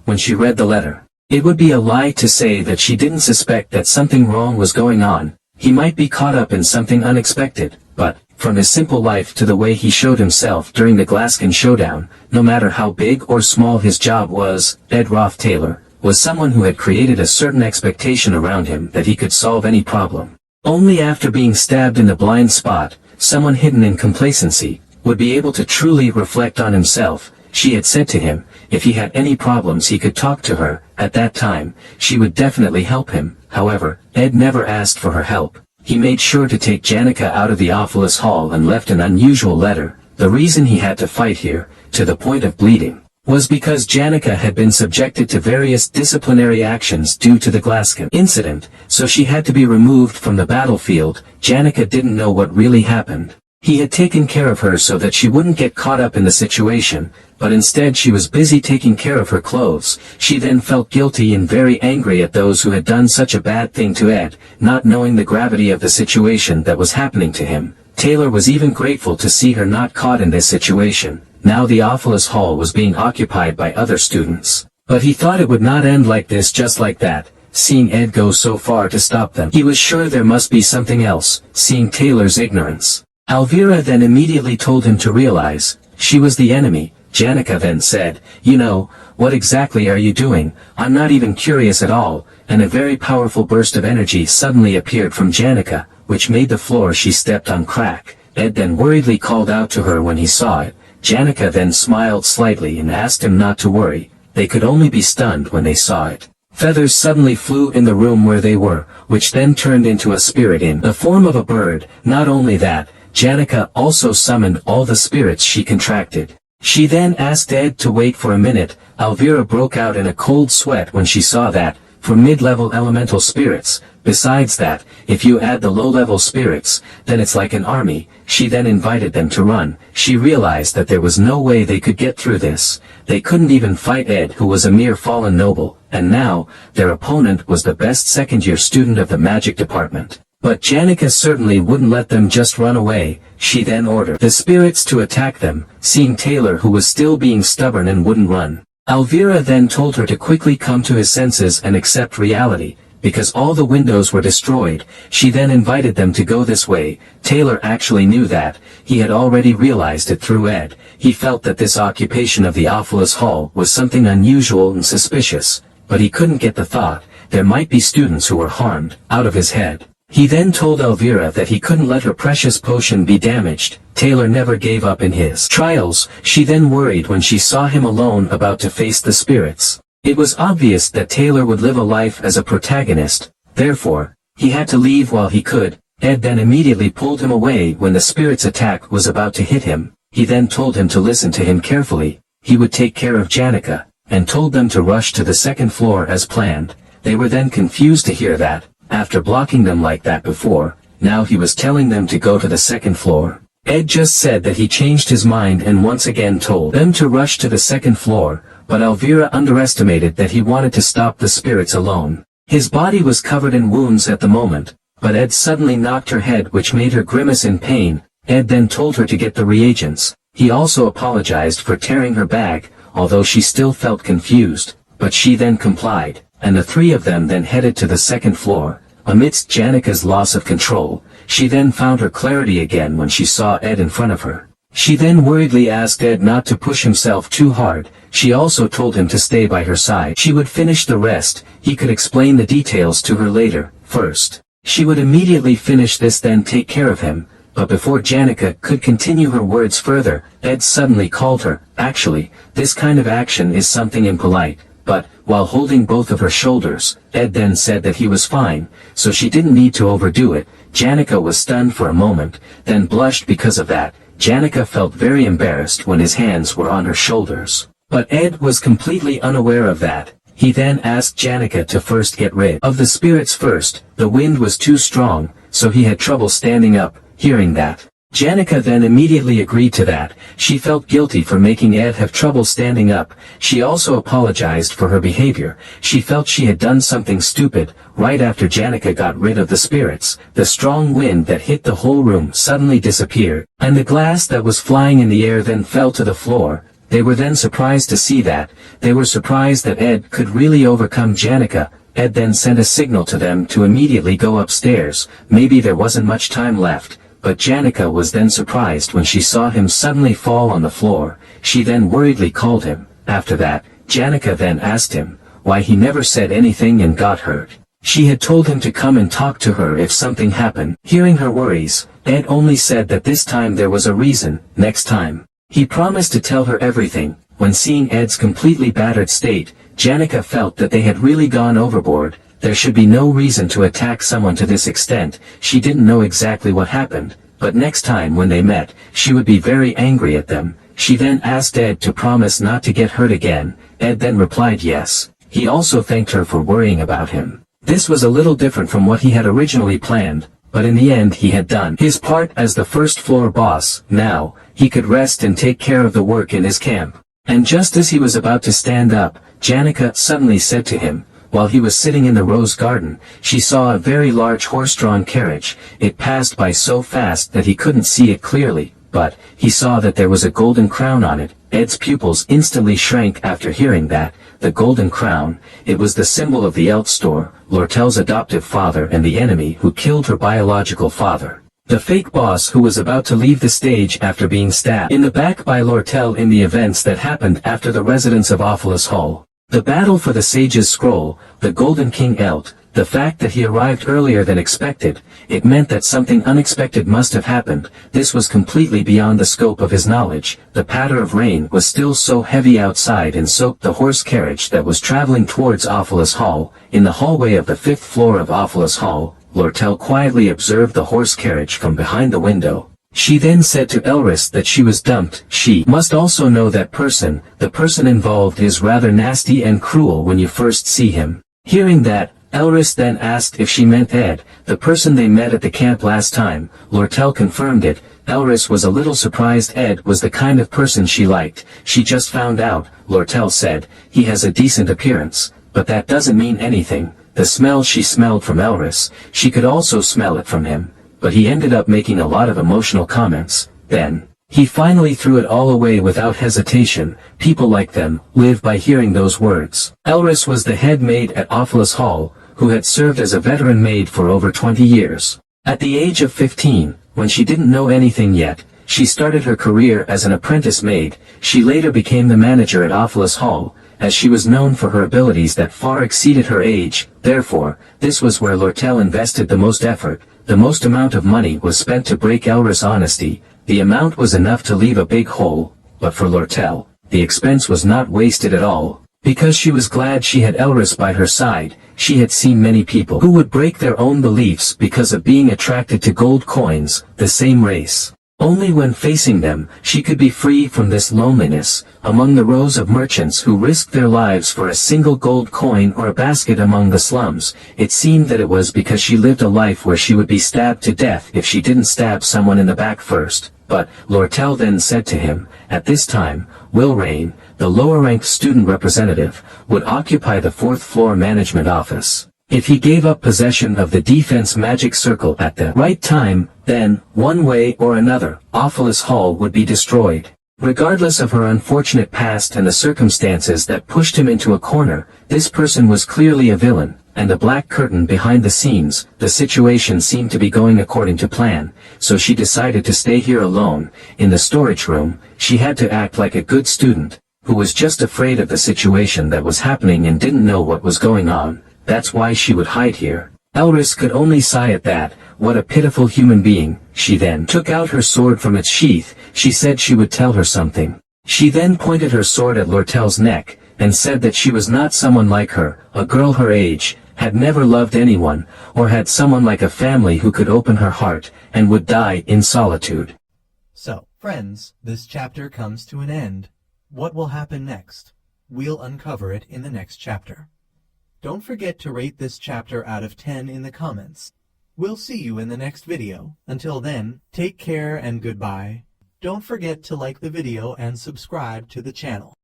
when she read the letter. It would be a lie to say that she didn't suspect that something wrong was going on. He might be caught up in something unexpected, but, from his simple life to the way he showed himself during the Glaskin showdown, no matter how big or small his job was, Ed Roth Taylor was someone who had created a certain expectation around him that he could solve any problem. Only after being stabbed in the blind spot, someone hidden in complacency would be able to truly reflect on himself. She had said to him, if he had any problems he could talk to her. At that time, she would definitely help him. However, Ed never asked for her help. He made sure to take Janica out of the Wifus hall and left an unusual letter. The reason he had to fight here, to the point of bleeding, was because Janica had been subjected to various disciplinary actions due to the Glaskin incident, so she had to be removed from the battlefield. Janica didn't know what really happened. He had taken care of her so that she wouldn't get caught up in the situation, but instead she was busy taking care of her clothes. She then felt guilty and very angry at those who had done such a bad thing to Ed, not knowing the gravity of the situation that was happening to him. Taylor was even grateful to see her not caught in this situation. Now the Wifus hall was being occupied by other students. But he thought it would not end like this just like that. Seeing Ed go so far to stop them, he was sure there must be something else, seeing Taylor's ignorance. Elvira then immediately told him to realize she was the enemy. Janica then said, you know, what exactly are you doing? I'm not even curious at all. And a very powerful burst of energy suddenly appeared from Janica, which made the floor she stepped on crack. Ed then worriedly called out to her when he saw it. Janica then smiled slightly and asked him not to worry. They could only be stunned when they saw it. Feathers suddenly flew in the room where they were, which then turned into a spirit in the form of a bird. Not only that, Janica also summoned all the spirits she contracted. She then asked Ed to wait for a minute. Elvira broke out in a cold sweat when she saw that, for mid-level elemental spirits. Besides that, if you add the low-level spirits, then it's like an army. She then invited them to run. She realized that there was no way they could get through this. They couldn't even fight Ed, who was a mere fallen noble, and now, their opponent was the best second-year student of the magic department. But Janica certainly wouldn't let them just run away. She then ordered the spirits to attack them, seeing Taylor who was still being stubborn and wouldn't run. Elvira then told her to quickly come to his senses and accept reality, because all the windows were destroyed. She then invited them to go this way. Taylor actually knew that. He had already realized it through Ed. He felt that this occupation of the Wifus hall was something unusual and suspicious, but he couldn't get the thought, there might be students who were harmed, out of his head. He then told Elvira that he couldn't let her precious potion be damaged. Taylor never gave up in his trials. She then worried when she saw him alone about to face the spirits. It was obvious that Taylor would live a life as a protagonist, therefore, he had to leave while he could. Ed then immediately pulled him away when the spirit's attack was about to hit him. He then told him to listen to him carefully. He would take care of Janica, and told them to rush to the second floor as planned. They were then confused to hear that. After blocking them like that before, now he was telling them to go to the second floor. Ed just said that he changed his mind and once again told them to rush to the second floor, but Elvira underestimated that he wanted to stop the spirits alone. His body was covered in wounds at the moment, but Ed suddenly knocked her head, which made her grimace in pain. Ed then told her to get the reagents. He also apologized for tearing her bag, although she still felt confused, but she then complied. And the three of them then headed to the second floor. Amidst Janica's loss of control, she then found her clarity again when she saw Ed in front of her. She then worriedly asked Ed not to push himself too hard. She also told him to stay by her side. She would finish the rest. He could explain the details to her later. First, she would immediately finish this, then take care of him. But before Janica could continue her words further, Ed suddenly called her. Actually, this kind of action is something impolite. But, while holding both of her shoulders, Ed then said that he was fine, so she didn't need to overdo it. Janica was stunned for a moment, then blushed because of that. Janica felt very embarrassed when his hands were on her shoulders. But Ed was completely unaware of that. He then asked Janica to first get rid of the spirits first. The wind was too strong, so he had trouble standing up. Hearing that, Janica then immediately agreed to that. She felt guilty for making Ed have trouble standing up. She also apologized for her behavior. She felt she had done something stupid. Right after Janica got rid of the spirits, the strong wind that hit the whole room suddenly disappeared, and the glass that was flying in the air then fell to the floor. They were then surprised to see that. They were surprised that Ed could really overcome Janica. Ed then sent a signal to them to immediately go upstairs. Maybe there wasn't much time left, but Janica was then surprised when she saw him suddenly fall on the floor. She then worriedly called him. After that, Janica then asked him why he never said anything and got hurt. She had told him to come and talk to her if something happened. Hearing her worries, Ed only said that this time there was a reason. Next time, he promised to tell her everything. When seeing Ed's completely battered state, Janica felt that they had really gone overboard. There should be no reason to attack someone to this extent. She didn't know exactly what happened, but next time when they met, she would be very angry at them. She then asked Ed to promise not to get hurt again. Ed then replied yes. He also thanked her for worrying about him. This was a little different from what he had originally planned, but in the end he had done his part as the first floor boss. Now, he could rest and take care of the work in his camp. And just as he was about to stand up, Janica suddenly said to him, while he was sitting in the rose garden, she saw a very large horse-drawn carriage. It passed by so fast that he couldn't see it clearly, but he saw that there was a golden crown on it. Ed's pupils instantly shrank after hearing that. The golden crown, it was the symbol of the Elfstore, Lortel's adoptive father and the enemy who killed her biological father. The fake boss who was about to leave the stage after being stabbed in the back by Lortel in the events that happened after the residents of Awfulus Hall. The battle for the Sage's Scroll, the Golden King Elt, the fact that he arrived earlier than expected, it meant that something unexpected must have happened. This was completely beyond the scope of his knowledge. The patter of rain was still so heavy outside and soaked the horse carriage that was traveling towards Awfulus Hall. In the hallway of the 5th floor of Awfulus Hall, Lortel quietly observed the horse carriage from behind the window. She then said to Elris that she was dumped. She must also know that person. The person involved is rather nasty and cruel when you first see him. Hearing that, Elris then asked if she meant Ed, the person they met at the camp last time. Lortel confirmed it. Elris was a little surprised. Ed was the kind of person she liked. She just found out. Lortel said, he has a decent appearance, but that doesn't mean anything. The smell she smelled from Elris, she could also smell it from him. But he ended up making a lot of emotional comments. Then, he finally threw it all away without hesitation. People like them live by hearing those words. Elris was the head maid at Awfulus Hall, who had served as a veteran maid for over 20 years. At the age of 15, when she didn't know anything yet, she started her career as an apprentice maid. She later became the manager at Awfulus Hall, as she was known for her abilities that far exceeded her age. Therefore, this was where Lortel invested the most effort. The most amount of money was spent to break Elris' honesty. The amount was enough to leave a big hole, but for Lortel, the expense was not wasted at all. Because she was glad she had Elris by her side, she had seen many people who would break their own beliefs because of being attracted to gold coins, the same race. Only when facing them, she could be free from this loneliness. Among the rows of merchants who risked their lives for a single gold coin or a basket among the slums, it seemed that it was because she lived a life where she would be stabbed to death if she didn't stab someone in the back first. But, Lortel then said to him, at this time, Wilrain, the lower-ranked student representative, would occupy the 4th floor management office. If he gave up possession of the defense magic circle at the right time, then, one way or another, Awfulus Hall would be destroyed. Regardless of her unfortunate past and the circumstances that pushed him into a corner, this person was clearly a villain, and the black curtain behind the scenes. The situation seemed to be going according to plan, so she decided to stay here alone. In the storage room, she had to act like a good student, who was just afraid of the situation that was happening and didn't know what was going on. That's why she would hide here. Elris could only sigh at that. What a pitiful human being. She then took out her sword from its sheath. She said she would tell her something. She then pointed her sword at Lortel's neck, and said that she was not someone like her, a girl her age, had never loved anyone, or had someone like a family who could open her heart, and would die in solitude. So, friends, this chapter comes to an end. What will happen next? We'll uncover it in the next chapter. Don't forget to rate this chapter out of 10 in the comments. We'll see you in the next video. Until then, take care and goodbye. Don't forget to like the video and subscribe to the channel.